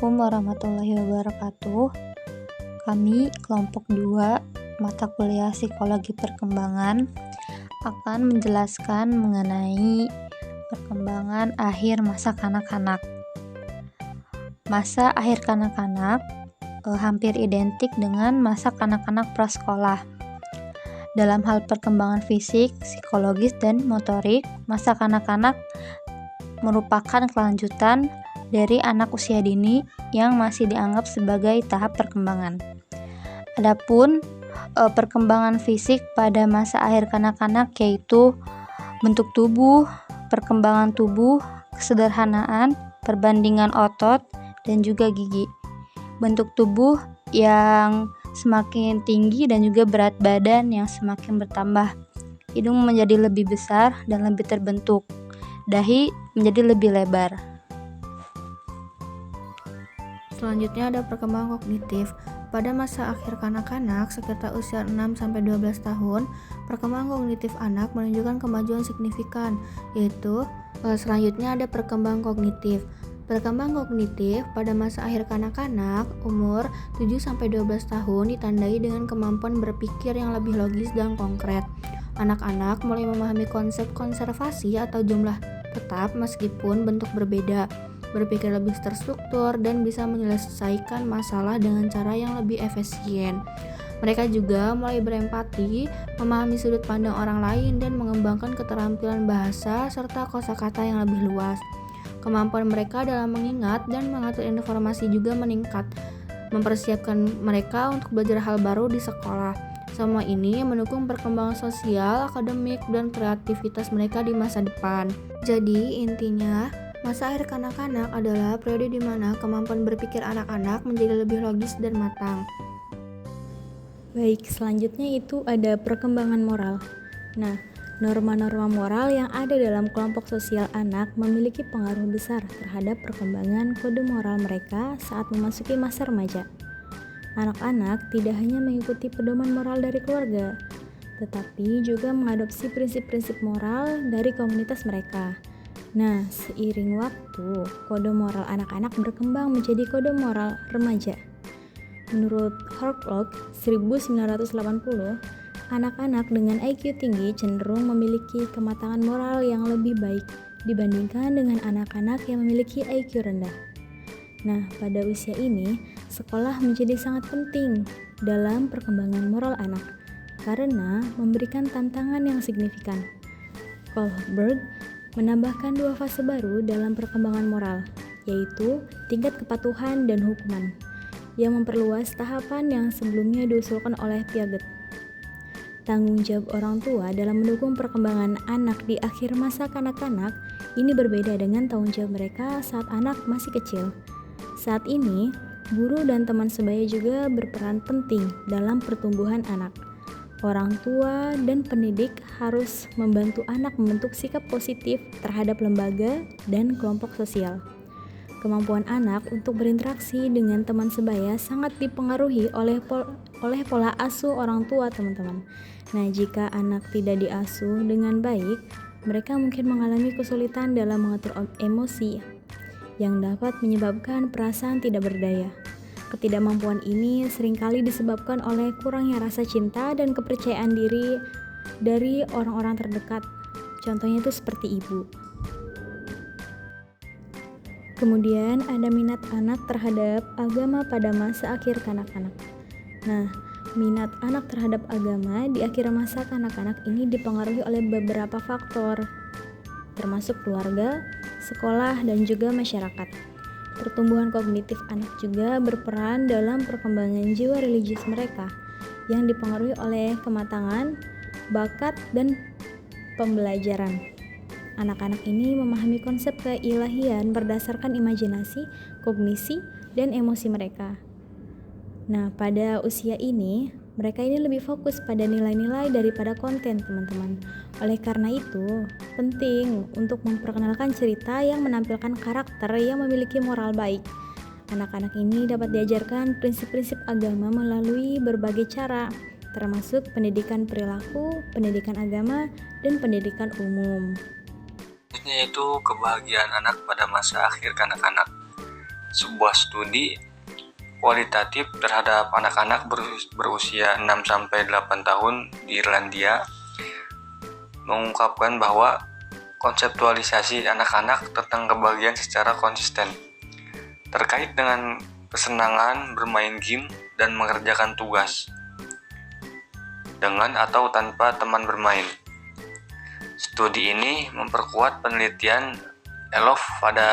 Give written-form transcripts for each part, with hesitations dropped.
Assalamualaikum warahmatullahi wabarakatuh. Kami kelompok 2 mata kuliah Psikologi Perkembangan akan menjelaskan mengenai perkembangan akhir masa kanak-kanak. Masa akhir kanak-kanak hampir identik dengan masa kanak-kanak prasekolah. Dalam hal perkembangan fisik, psikologis, dan motorik, masa kanak-kanak merupakan kelanjutan dari anak usia dini yang masih dianggap sebagai tahap perkembangan. Adapun perkembangan fisik pada masa akhir kanak-kanak yaitu bentuk tubuh, perkembangan tubuh, kesederhanaan, perbandingan otot, dan juga gigi. Bentuk tubuh yang semakin tinggi dan juga berat badan yang semakin bertambah. Hidung menjadi lebih besar dan lebih terbentuk. Dahi menjadi lebih lebar. Selanjutnya ada perkembangan kognitif. Pada masa akhir kanak-kanak sekitar usia 6-12 tahun, perkembangan kognitif anak menunjukkan kemajuan signifikan, yaitu selanjutnya ada perkembangan kognitif. Perkembangan kognitif pada masa akhir kanak-kanak umur 7-12 tahun ditandai dengan kemampuan berpikir yang lebih logis dan konkret. Anak-anak mulai memahami konsep konservasi atau jumlah tetap meskipun bentuk berbeda, berpikir lebih terstruktur, dan bisa menyelesaikan masalah dengan cara yang lebih efisien. Mereka juga mulai berempati, memahami sudut pandang orang lain, dan mengembangkan keterampilan bahasa serta kosakata yang lebih luas. Kemampuan mereka dalam mengingat dan mengatur informasi juga meningkat, mempersiapkan mereka untuk belajar hal baru di sekolah. Semua ini mendukung perkembangan sosial, akademik, dan kreativitas mereka di masa depan. Jadi intinya, masa akhir kanak-kanak adalah periode di mana kemampuan berpikir anak-anak menjadi lebih logis dan matang. Baik, selanjutnya itu ada perkembangan moral. Nah, norma-norma moral yang ada dalam kelompok sosial anak memiliki pengaruh besar terhadap perkembangan kode moral mereka saat memasuki masa remaja. Anak-anak tidak hanya mengikuti pedoman moral dari keluarga, tetapi juga mengadopsi prinsip-prinsip moral dari komunitas mereka. Nah, seiring waktu, kode moral anak-anak berkembang menjadi kode moral remaja. Menurut Hartlog 1980, anak-anak dengan IQ tinggi cenderung memiliki kematangan moral yang lebih baik dibandingkan dengan anak-anak yang memiliki IQ rendah. Nah, pada usia ini, sekolah menjadi sangat penting dalam perkembangan moral anak karena memberikan tantangan yang signifikan. Kohlberg menambahkan 2 fase baru dalam perkembangan moral, yaitu tingkat kepatuhan dan hukuman, yang memperluas tahapan yang sebelumnya diusulkan oleh Piaget. Tanggung jawab orang tua dalam mendukung perkembangan anak di akhir masa kanak-kanak ini berbeda dengan tanggung jawab mereka saat anak masih kecil. Saat ini, guru dan teman sebaya juga berperan penting dalam pertumbuhan anak. Orang tua dan pendidik harus membantu anak membentuk sikap positif terhadap lembaga dan kelompok sosial. Kemampuan anak untuk berinteraksi dengan teman sebaya sangat dipengaruhi oleh pola asuh orang tua, teman-teman. Nah, jika anak tidak diasuh dengan baik, mereka mungkin mengalami kesulitan dalam mengatur emosi yang dapat menyebabkan perasaan tidak berdaya. Ketidakmampuan ini seringkali disebabkan oleh kurangnya rasa cinta dan kepercayaan diri dari orang-orang terdekat. Contohnya itu seperti ibu. Kemudian ada minat anak terhadap agama pada masa akhir kanak-kanak. Nah, minat anak terhadap agama di akhir masa kanak-kanak ini dipengaruhi oleh beberapa faktor, termasuk keluarga, sekolah, dan juga masyarakat. Pertumbuhan kognitif anak juga berperan dalam perkembangan jiwa religius mereka yang dipengaruhi oleh kematangan, bakat, dan pembelajaran. Anak-anak ini memahami konsep keilahian berdasarkan imajinasi, kognisi, dan emosi mereka. Nah, pada usia ini, mereka ini lebih fokus pada nilai-nilai daripada konten, teman-teman. Oleh karena itu, penting untuk memperkenalkan cerita yang menampilkan karakter yang memiliki moral baik. Anak-anak ini dapat diajarkan prinsip-prinsip agama melalui berbagai cara, termasuk pendidikan perilaku, pendidikan agama, dan pendidikan umum. Selanjutnya itu kebahagiaan anak pada masa akhir kanak-kanak. sebuah studi kualitatif terhadap anak-anak berusia 6-8 tahun di Irlandia mengungkapkan bahwa konseptualisasi anak-anak tentang kebahagiaan secara konsisten terkait dengan kesenangan bermain game dan mengerjakan tugas dengan atau tanpa teman bermain. Studi ini memperkuat penelitian Elof pada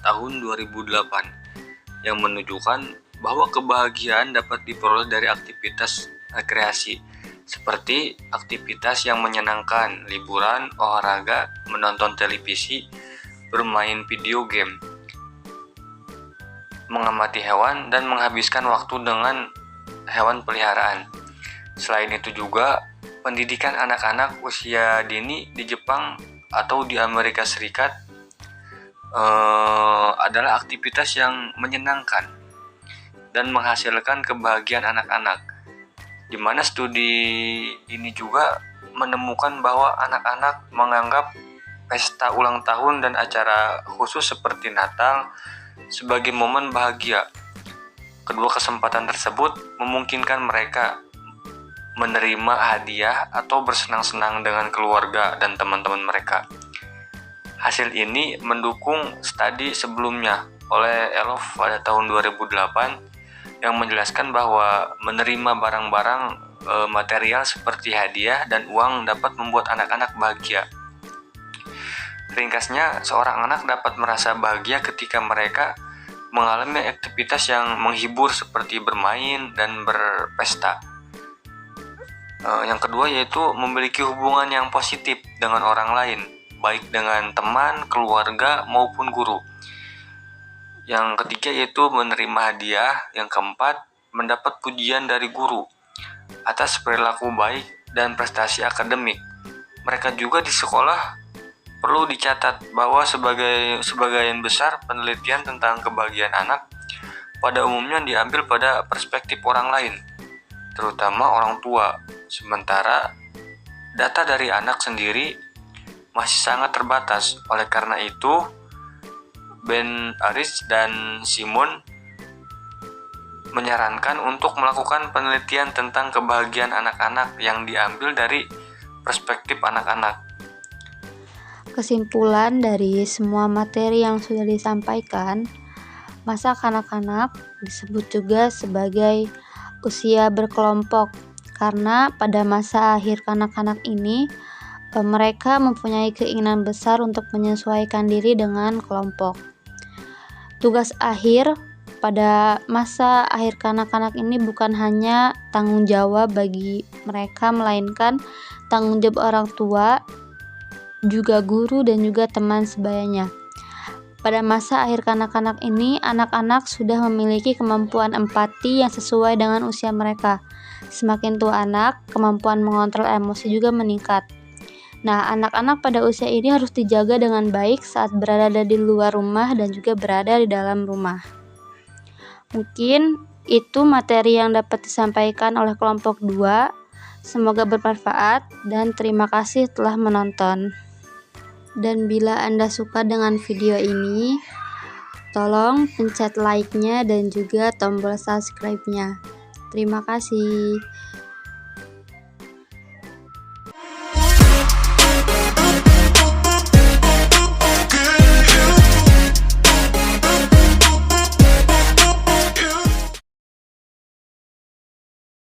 tahun 2008 yang menunjukkan bahwa kebahagiaan dapat diperoleh dari aktivitas rekreasi seperti aktivitas yang menyenangkan, liburan, olahraga, menonton televisi, bermain video game, mengamati hewan, dan menghabiskan waktu dengan hewan peliharaan. Selain itu juga, pendidikan anak-anak usia dini di Jepang atau di Amerika Serikat adalah aktivitas yang menyenangkan dan menghasilkan kebahagiaan anak-anak. Di mana studi ini juga menemukan bahwa anak-anak menganggap pesta ulang tahun dan acara khusus seperti Natal sebagai momen bahagia. Kedua kesempatan tersebut memungkinkan mereka menerima hadiah atau bersenang-senang dengan keluarga dan teman-teman mereka. Hasil ini mendukung studi sebelumnya oleh Elof pada tahun 2008 yang menjelaskan bahwa menerima barang-barang material seperti hadiah dan uang dapat membuat anak-anak bahagia. Ringkasnya, seorang anak dapat merasa bahagia ketika mereka mengalami aktivitas yang menghibur seperti bermain dan berpesta. Yang kedua yaitu memiliki hubungan yang positif dengan orang lain, baik dengan teman, keluarga, maupun guru. Yang ketiga yaitu menerima hadiah. Yang keempat, mendapat pujian dari guru atas perilaku baik dan prestasi akademik. Mereka juga di sekolah perlu dicatat bahwa sebagian besar penelitian tentang kebahagiaan anak pada umumnya diambil pada perspektif orang lain, terutama orang tua. Sementara data dari anak sendiri masih sangat terbatas. Oleh karena itu, Ben Aris dan Simon menyarankan untuk melakukan penelitian tentang kebahagiaan anak-anak yang diambil dari perspektif anak-anak. Kesimpulan dari semua materi yang sudah disampaikan, masa kanak-kanak disebut juga sebagai usia berkelompok karena pada masa akhir kanak-kanak ini mereka mempunyai keinginan besar untuk menyesuaikan diri dengan kelompok. Tugas akhir pada masa akhir kanak-kanak ini bukan hanya tanggung jawab bagi mereka, melainkan tanggung jawab orang tua, juga guru dan juga teman sebayanya. Pada masa akhir kanak-kanak ini, anak-anak sudah memiliki kemampuan empati yang sesuai dengan usia mereka. Semakin tua anak, kemampuan mengontrol emosi juga meningkat. Nah, anak-anak pada usia ini harus dijaga dengan baik saat berada di luar rumah dan juga berada di dalam rumah. Mungkin itu materi yang dapat disampaikan oleh kelompok 2. Semoga bermanfaat dan terima kasih telah menonton. Dan bila Anda suka dengan video ini, tolong pencet like-nya dan juga tombol subscribe-nya. Terima kasih.